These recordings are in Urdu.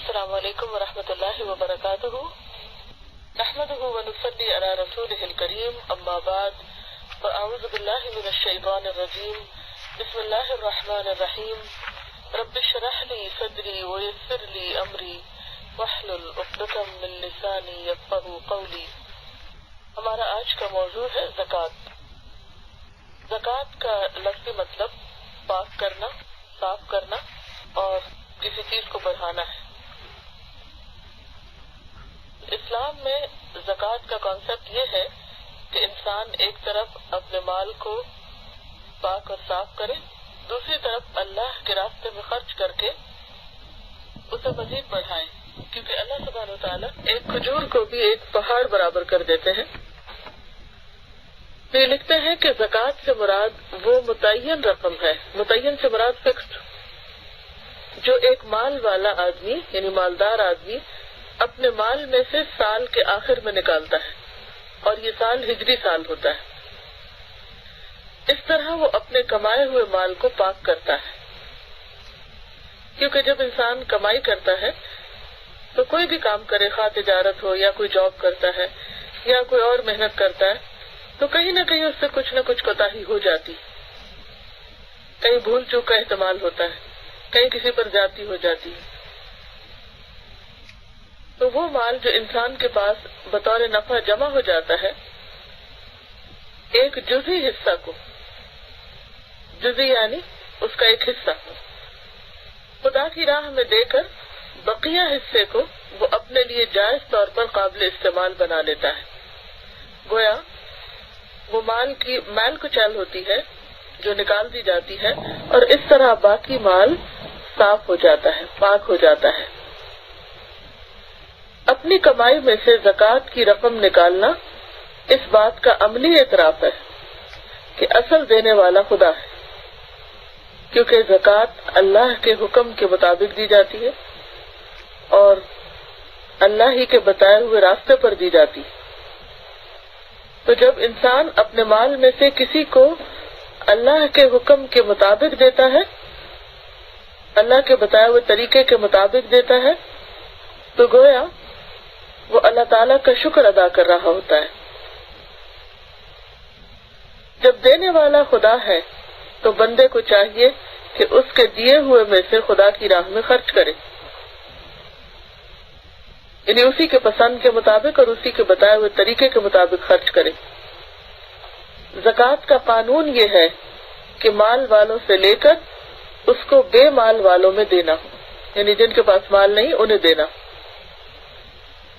السلام علیکم ورحمۃ اللہ وبرکاتہ نحمده ونصلي على رسوله الكريم اما بعد فاعوذ باللہ من الشیطان الرجیم بسم اللہ الرحمن الرحیم رب اشرح لي صدری ويسر لي امری واحلل عقدۃ من لسانی یفقهوا قولی۔ ہمارا آج کا موضوع ہے زکوٰۃ۔ زکوٰۃ کا لفظی مطلب پاک کرنا، صاف کرنا اور کسی چیز کو بڑھانا ہے۔ اسلام میں زکوٰۃ کا کانسیپٹ یہ ہے کہ انسان ایک طرف اپنے مال کو پاک اور صاف کرے، دوسری طرف اللہ کے راستے میں خرچ کر کے اسے مزید بڑھائے، کیونکہ اللہ سبحانہ و تعالیٰ ایک کھجور کو بھی ایک پہاڑ برابر کر دیتے ہیں۔ یہ لکھتے ہیں کہ زکوٰۃ سے مراد وہ متعین رقم ہے، متعین سے مراد فکسڈ، جو ایک مال والا آدمی یعنی مالدار آدمی اپنے مال میں سے سال کے آخر میں نکالتا ہے، اور یہ سال ہجری سال ہوتا ہے۔ اس طرح وہ اپنے کمائے ہوئے مال کو پاک کرتا ہے، کیونکہ جب انسان کمائی کرتا ہے تو کوئی بھی کام کرے، خواہ تجارت ہو یا کوئی جاب کرتا ہے یا کوئی اور محنت کرتا ہے، تو کہیں نہ کہیں اس سے کچھ نہ کچھ کوتاہی ہو جاتی، کہیں بھول چوک کا احتمال ہوتا ہے، کہیں کسی پر زیادتی ہو جاتی ہے۔ تو وہ مال جو انسان کے پاس بطور نفع جمع ہو جاتا ہے، ایک جزئی حصہ کو، جزئی یعنی اس کا ایک حصہ خدا کی راہ میں دے کر بقیہ حصے کو وہ اپنے لیے جائز طور پر قابل استعمال بنا لیتا ہے۔ گویا وہ مال کو چال ہوتی ہے جو نکال دی جاتی ہے، اور اس طرح باقی مال صاف ہو جاتا ہے، پاک ہو جاتا ہے۔ اپنی کمائی میں سے زکوٰۃ کی رقم نکالنا اس بات کا عملی اعتراف ہے کہ اصل دینے والا خدا ہے، کیونکہ زکوٰۃ اللہ کے حکم کے مطابق دی جاتی ہے اور اللہ ہی کے بتائے ہوئے راستے پر دی جاتی ہے۔ تو جب انسان اپنے مال میں سے کسی کو اللہ کے حکم کے مطابق دیتا ہے، اللہ کے بتائے ہوئے طریقے کے مطابق دیتا ہے، تو گویا وہ اللہ تعالیٰ کا شکر ادا کر رہا ہوتا ہے۔ جب دینے والا خدا ہے تو بندے کو چاہیے کہ اس کے دیے ہوئے میں سے خدا کی راہ میں خرچ کرے، یعنی اسی کے پسند کے مطابق اور اسی کے بتائے ہوئے طریقے کے مطابق خرچ کرے۔ زکوٰۃ کا قانون یہ ہے کہ مال والوں سے لے کر اس کو بے مال والوں میں دینا، یعنی جن کے پاس مال نہیں انہیں دینا۔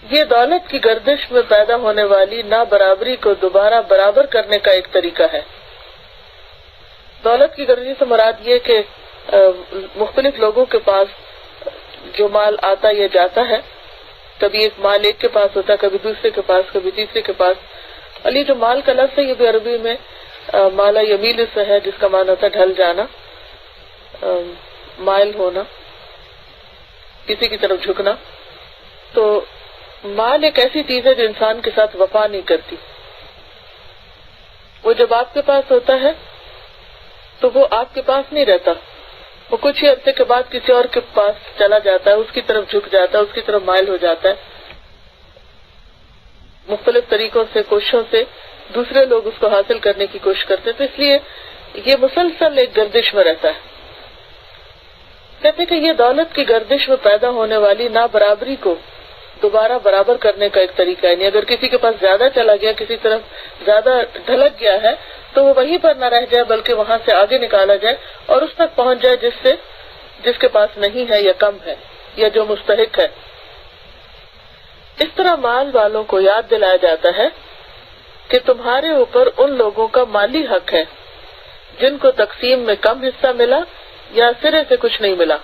یہ دولت کی گردش میں پیدا ہونے والی نابرابری کو دوبارہ برابر کرنے کا ایک طریقہ ہے۔ دولت کی گردش سے مراد یہ کہ مختلف لوگوں کے پاس جو مال آتا یا جاتا ہے، کبھی ایک مال ایک کے پاس ہوتا ہے، کبھی دوسرے کے پاس، کبھی تیسرے کے پاس۔ علی جو مال کا لفظ ہے یہ بھی عربی میں مالا یمیل سے ہے، جس کا معنی ہوتا ہے ڈھل جانا، مائل ہونا، کسی کی طرف جھکنا۔ تو مال ایک ایسی چیز ہے جو انسان کے ساتھ وفا نہیں کرتی۔ وہ جب آپ کے پاس ہوتا ہے تو وہ آپ کے پاس نہیں رہتا، وہ کچھ ہی عرصے کے بعد کسی اور کے پاس چلا جاتا ہے، اس کی طرف جھک جاتا ہے، اس کی طرف مائل ہو جاتا ہے۔ مختلف طریقوں سے، کوششوں سے دوسرے لوگ اس کو حاصل کرنے کی کوشش کرتے ہیں، تو اس لیے یہ مسلسل ایک گردش میں رہتا ہے۔ کہتے کہ یہ دولت کی گردش میں پیدا ہونے والی نابرابری کو دوبارہ برابر کرنے کا ایک طریقہ ہے، یعنی اگر کسی کے پاس زیادہ چلا گیا، کسی طرف زیادہ ڈھلک گیا ہے، تو وہ وہیں پر نہ رہ جائے بلکہ وہاں سے آگے نکالا جائے اور اس تک پہنچ جائے جس کے پاس نہیں ہے یا کم ہے یا جو مستحق ہے۔ اس طرح مال والوں کو یاد دلایا جاتا ہے کہ تمہارے اوپر ان لوگوں کا مالی حق ہے جن کو تقسیم میں کم حصہ ملا یا سرے سے کچھ نہیں ملا۔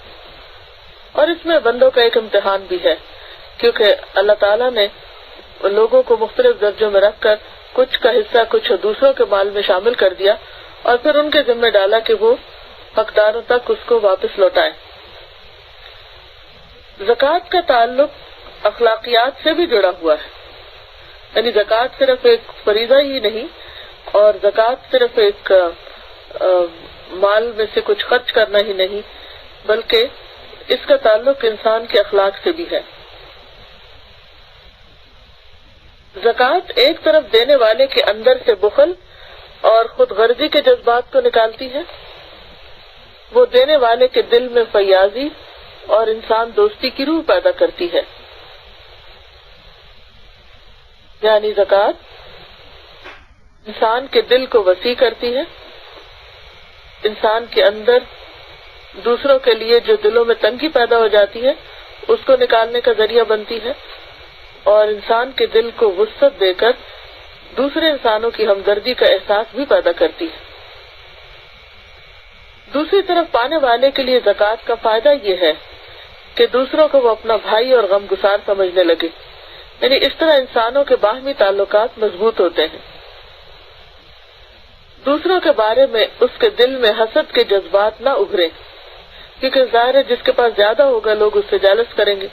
اور اس میں بندوں کا ایک امتحان بھی ہے، کیونکہ اللہ تعالیٰ نے لوگوں کو مختلف درجوں میں رکھ کر کچھ کا حصہ کچھ دوسروں کے مال میں شامل کر دیا اور پھر ان کے ذمہ ڈالا کہ وہ حقداروں تک اس کو واپس لوٹائیں۔ زکوٰۃ کا تعلق اخلاقیات سے بھی جڑا ہوا ہے، یعنی زکوٰۃ صرف ایک فریضہ ہی نہیں، اور زکوٰۃ صرف ایک مال میں سے کچھ خرچ کرنا ہی نہیں، بلکہ اس کا تعلق انسان کے اخلاق سے بھی ہے۔ زکوٰۃ ایک طرف دینے والے کے اندر سے بخل اور خود غرضی کے جذبات کو نکالتی ہے، وہ دینے والے کے دل میں فیاضی اور انسان دوستی کی روح پیدا کرتی ہے۔ یعنی زکوٰۃ انسان کے دل کو وسیع کرتی ہے، انسان کے اندر دوسروں کے لیے جو دلوں میں تنگی پیدا ہو جاتی ہے اس کو نکالنے کا ذریعہ بنتی ہے، اور انسان کے دل کو وسعت دے کر دوسرے انسانوں کی ہمدردی کا احساس بھی پیدا کرتی ہے۔ دوسری طرف پانے والے کے لیے زکوٰۃ کا فائدہ یہ ہے کہ دوسروں کو وہ اپنا بھائی اور غمگسار سمجھنے لگے، یعنی اس طرح انسانوں کے باہمی تعلقات مضبوط ہوتے ہیں۔ دوسروں کے بارے میں اس کے دل میں حسد کے جذبات نہ ابھرے، کیونکہ ظاہر ہے جس کے پاس زیادہ ہوگا لوگ اس سے جالس کریں گے،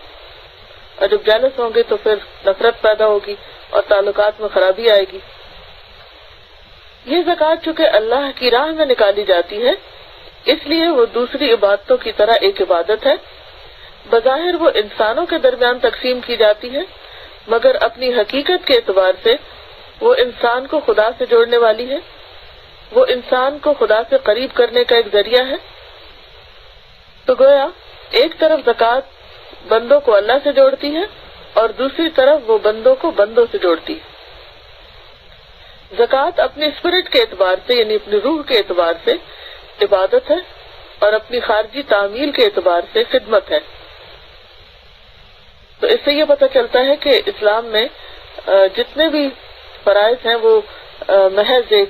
اور جب جالس ہوں گے تو پھر نفرت پیدا ہوگی اور تعلقات میں خرابی آئے گی۔ یہ زکوٰۃ چونکہ اللہ کی راہ میں نکالی جاتی ہے اس لیے وہ دوسری عبادتوں کی طرح ایک عبادت ہے۔ بظاہر وہ انسانوں کے درمیان تقسیم کی جاتی ہے، مگر اپنی حقیقت کے اعتبار سے وہ انسان کو خدا سے جوڑنے والی ہے، وہ انسان کو خدا سے قریب کرنے کا ایک ذریعہ ہے۔ تو گویا ایک طرف زکوٰۃ بندوں کو اللہ سے جوڑتی ہے اور دوسری طرف وہ بندوں کو بندوں سے جوڑتی ہے۔ زکوٰۃ اپنی اسپرٹ کے اعتبار سے یعنی اپنی روح کے اعتبار سے عبادت ہے اور اپنی خارجی تعمیل کے اعتبار سے خدمت ہے۔ تو اس سے یہ پتہ چلتا ہے کہ اسلام میں جتنے بھی فرائض ہیں وہ محض ایک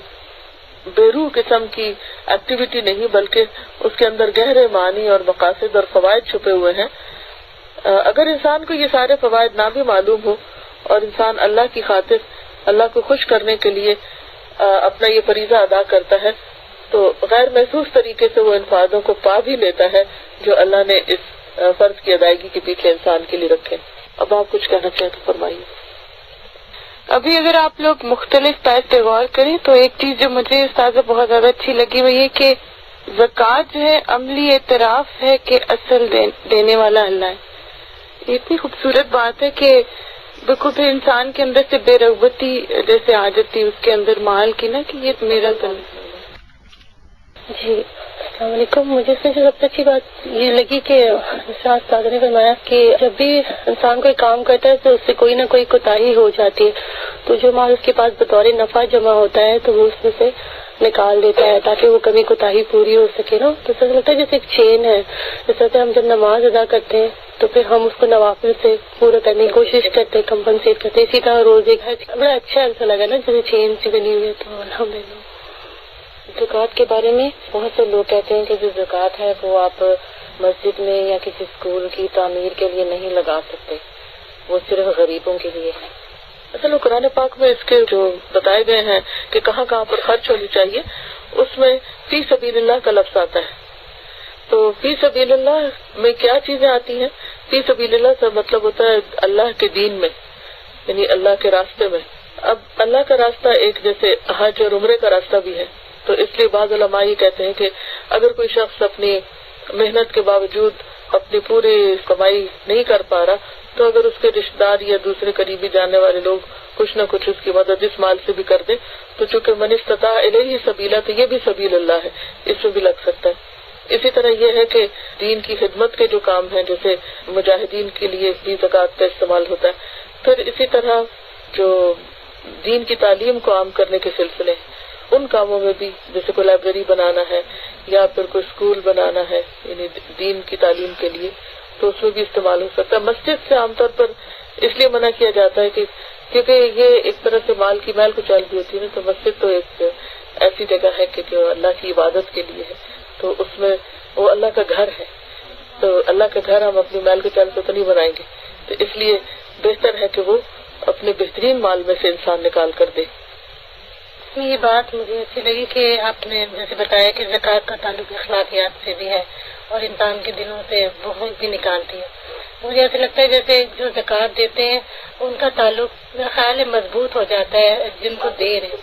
بے روح قسم کی ایکٹیویٹی نہیں بلکہ اس کے اندر گہرے معنی اور مقاصد اور فوائد چھپے ہوئے ہیں۔ اگر انسان کو یہ سارے فوائد نہ بھی معلوم ہو اور انسان اللہ کی خاطر اللہ کو خوش کرنے کے لیے اپنا یہ فریضہ ادا کرتا ہے تو غیر محسوس طریقے سے وہ ان فائدوں کو پا بھی لیتا ہے جو اللہ نے اس فرض کی ادائیگی کے پیچھے انسان کے لیے رکھے۔ اب آپ کچھ کہنا چاہیں تو فرمائیے۔ ابھی اگر آپ لوگ مختلف پاس پہ غور کریں تو ایک چیز جو مجھے استاذہ بہت زیادہ اچھی لگی وہ یہ کہ زکوٰۃ جو ہے عملی اعتراف ہے کہ اصل دینے والا اللہ ہے۔ یہ اتنی خوبصورت بات ہے کہ بالکل پھر انسان کے اندر سے بے رغبتی جیسے آ جاتی اس کے اندر مال کی نا کہ یہ میرا جی السلام علیکم۔ مجھے اس میں سب سے اچھی بات یہ لگی کہ جیسے استاد نے فرمایا کہ جب بھی انسان کوئی کام کرتا ہے تو اس سے کوئی نہ کوئی کوتاہی ہو جاتی ہے تو جو مال اس کے پاس بطور نفع جمع ہوتا ہے تو وہ اس میں سے نکال دیتا ہے تاکہ وہ کبھی کوتاہی پوری ہو سکے نا۔ تو سر لگتا ہے جیسے ایک چین ہے، جیسے ہم جب نماز ادا کرتے ہیں تو پھر ہم اس کو نوافل سے پورا کرنے کی کوشش کرتے ہیں، کمپنسیٹ کرتے ہیں، اسی طرح روزے بڑا اچھا ایسا لگا نا جیسے چین سے بنی ہوئی ہے۔ تو الحمدللہ زکوٰۃ کے بارے میں بہت سے لوگ کہتے ہیں کہ جو زکوٰۃ ہے وہ آپ مسجد میں یا کسی اسکول کی تعمیر کے لیے نہیں لگا سکتے، وہ صرف غریبوں کے لیے ہے۔ اصل قرآن پاک میں اس کے جو بتائے گئے ہیں کہ کہاں کہاں پر خرچ ہونی چاہیے اس میں فی سبیل اللہ کا لفظ آتا ہے۔ تو فی سبیل اللہ میں کیا چیزیں آتی ہیں؟ فی سبیل اللہ سے مطلب ہوتا ہے اللہ کے دین میں، یعنی اللہ کے راستے میں۔ اب اللہ کا راستہ ایک جیسے حج اور عمرے کا راستہ بھی ہے، تو اس لیے بعض علماء یہ کہتے ہیں کہ اگر کوئی شخص اپنی محنت کے باوجود اپنی پوری کمائی نہیں کر پا رہا تو اگر اس کے رشتہ دار یا دوسرے قریبی جاننے والے لوگ کچھ نہ کچھ اس کی مدد اس مال سے بھی کر دیں تو چونکہ من استطاع الیہ سبیلا تو یہ بھی سبیل اللہ ہے، اس میں بھی لگ سکتا ہے۔ اسی طرح یہ ہے کہ دین کی خدمت کے جو کام ہیں جیسے مجاہدین کے لیے بھی زکوٰۃ کا استعمال ہوتا ہے۔ پھر اسی طرح جو دین کی تعلیم کو عام کرنے کے سلسلے ان کاموں میں بھی جیسے کوئی لائبریری بنانا ہے یا پھر کوئی اسکول بنانا ہے یعنی دین کی تعلیم کے لیے تو اس میں بھی استعمال ہو سکتا ہے۔ مسجد سے عام طور پر اس لیے منع کیا جاتا ہے کہ کیونکہ یہ ایک طرح سے مال کی میل کچیل بھی ہوتی ہے نا، تو مسجد تو ایک ایسی جگہ ہے کہ جو اللہ کی عبادت کے لیے ہے، تو اس میں وہ اللہ کا گھر ہے، تو اللہ کا گھر ہم اپنی میل کچیل سے تو نہیں بنائیں گے، تو اس لیے بہتر ہے کہ وہ اپنے بہترین مال میں سے انسان نکال کر دے۔ یہ بات مجھے اچھی لگی کہ آپ نے جیسے بتایا کہ زکوٰۃ کا تعلق اخلاقیات سے بھی ہے اور انسان کے دلوں سے بغض بھی نکالتی ہے۔ مجھے ایسا لگتا ہے جیسے جو زکوٰۃ دیتے ہیں ان کا تعلق میرا خیال ہے مضبوط ہو جاتا ہے جن کو دے رہے،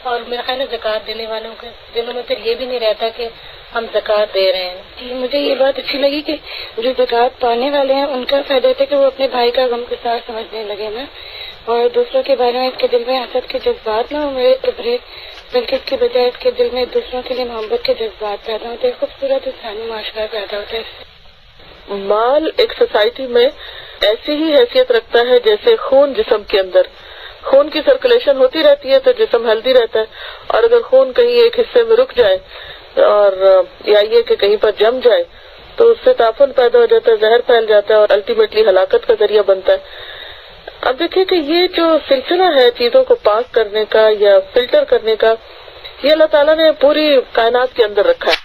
اور میرا خیال ہے زکوٰۃ دینے والوں کے دلوں میں پھر یہ بھی نہیں رہتا کہ ہم زکوٰۃ دے رہے ہیں. مجھے یہ بات اچھی لگی کہ جو زکوٰۃ پانے والے ہیں ان کا فائدہ تھا کہ وہ اپنے بھائی کا غم گسار سمجھنے لگے نا، اور دوسروں کے بارے میں اس کے دل میں حسد کے جذبات نہ ہوئے ابھرے، بلکہ اس کے بجائے اس کے دل میں دوسروں کے لیے محبت کے جذبات پیدا ہوتے ہیں. خوبصورت انسانی معاشرہ پیدا ہوتا ہے. مال ایک سوسائٹی میں ایسی ہی حیثیت رکھتا ہے جیسے خون جسم کے اندر. خون کی سرکولیشن ہوتی رہتی ہے تو جسم ہیلدی رہتا ہے، اور اگر خون کہیں ایک حصے میں رک جائے اور یا یہ کہ کہیں پر جم جائے تو اس سے تعفن پیدا ہو جاتا ہے، زہر پھیل جاتا ہے اور الٹیمیٹلی ہلاکت کا ذریعہ بنتا ہے. اب دیکھیں کہ یہ جو سلسلہ ہے چیزوں کو پاک کرنے کا یا فلٹر کرنے کا، یہ اللہ تعالیٰ نے پوری کائنات کے اندر رکھا ہے.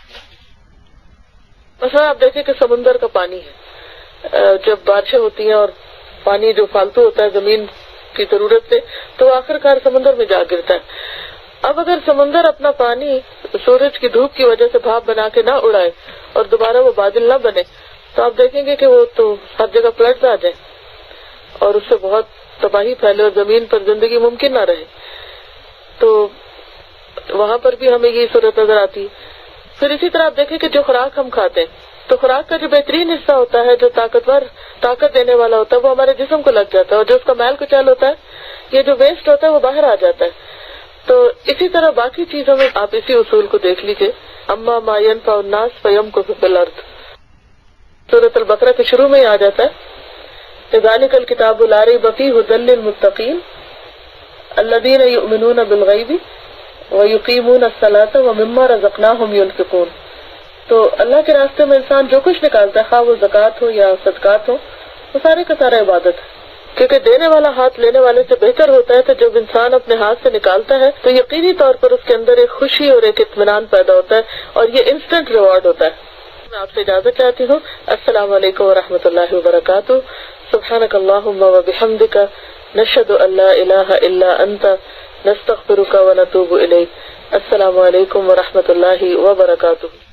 مثلا آپ دیکھیں کہ سمندر کا پانی ہے، جب بارشیں ہوتی ہیں اور پانی جو فالتو ہوتا ہے زمین کی ضرورت سے تو آخر کار سمندر میں جا گرتا ہے. اب اگر سمندر اپنا پانی سورج کی دھوپ کی وجہ سے بھاپ بنا کے نہ اڑائے اور دوبارہ وہ بادل نہ بنے تو آپ دیکھیں گے کہ وہ تو ہر جگہ فلڈز آ جائیں اور اس سے بہت تباہی پھیلے اور زمین پر زندگی ممکن نہ رہے. تو وہاں پر بھی ہمیں یہ صورت نظر آتی ہے. پھر اسی طرح آپ دیکھیں کہ جو خوراک ہم کھاتے ہیں تو خوراک کا جو بہترین حصہ ہوتا ہے، جو طاقت دینے والا ہوتا ہے، وہ ہمارے جسم کو لگ جاتا ہے، اور جو اس کا میل کچیل ہوتا ہے، یہ جو ویسٹ ہوتا ہے وہ باہر آ جاتا ہے. تو اسی طرح باقی چیزوں میں آپ اسی اصول کو دیکھ لیجئے. اما ما ينفع الناس فيمكث في الارض، سورۃ البقرہ کے شروع میں ہی آ جاتا ہے، ذالک الکتاب لا ریب فیہ ھدی للمتقین الذین یؤمنون بالغیب ویقیمون الصلاۃ ومما رزقناہم ینفقون. تو اللہ کے راستے میں انسان جو کچھ نکالتا ہے، خواہ وہ زکوٰۃ ہو یا صدقات ہو، وہ سارے کا سارا عبادت ہے، کیونکہ دینے والا ہاتھ لینے والے سے بہتر ہوتا ہے. تو جب انسان اپنے ہاتھ سے نکالتا ہے تو یقینی طور پر اس کے اندر ایک خوشی اور ایک اطمینان پیدا ہوتا ہے، اور یہ انسٹنٹ ریوارڈ ہوتا ہے. میں آپ سے اجازت چاہتی ہوں. السلام علیکم ورحمۃ اللہ وبرکاتہ. سبحانک اللہم وبحمدک، نشہد ان لا الہ الا انت، نستغفرک ونتوب الیک. السلام علیکم ورحمۃ اللہ وبرکاتہ.